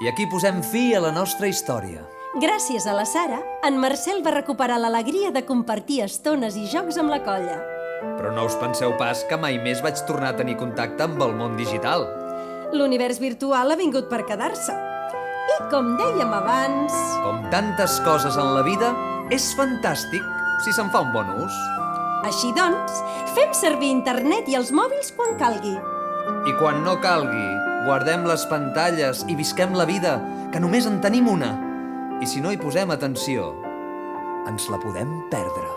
I aquí posem fi a la nostra història. Gràcies a la Sara, en Marcel va recuperar l'alegria de compartir estones i jocs amb la colla. Però no us penseu pas que mai més vaig tornar a tenir contacte amb el món digital. L'univers virtual ha vingut per quedar-se. I com dèiem abans... Com tantes coses en la vida, és fantàstic si se'n fa un bon ús. Així doncs, fem servir internet i els mòbils quan calgui. I quan no calgui, guardem les pantalles i visquem la vida, que només en tenim una. I si no hi posem atenció, ens la podem perdre.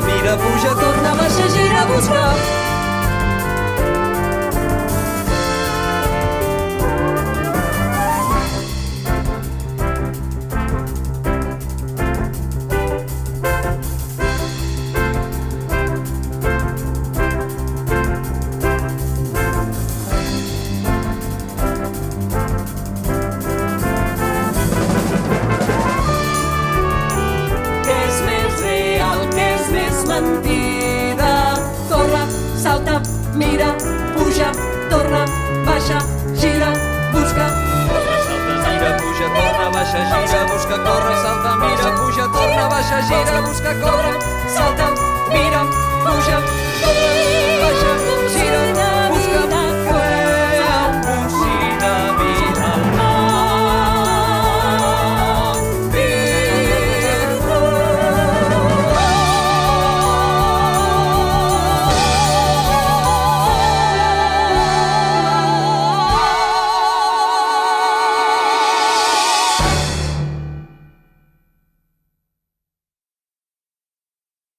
Mira, puja, torna, baixa, gira, busca. Mentida. Corre, salta, mira, puja, torna, baixa, gira, busca. Corre, salta, mira, puja, torna, baixa, gira, busca. Corre, salta, mira, puja, torna, baixa, gira, busca, corre.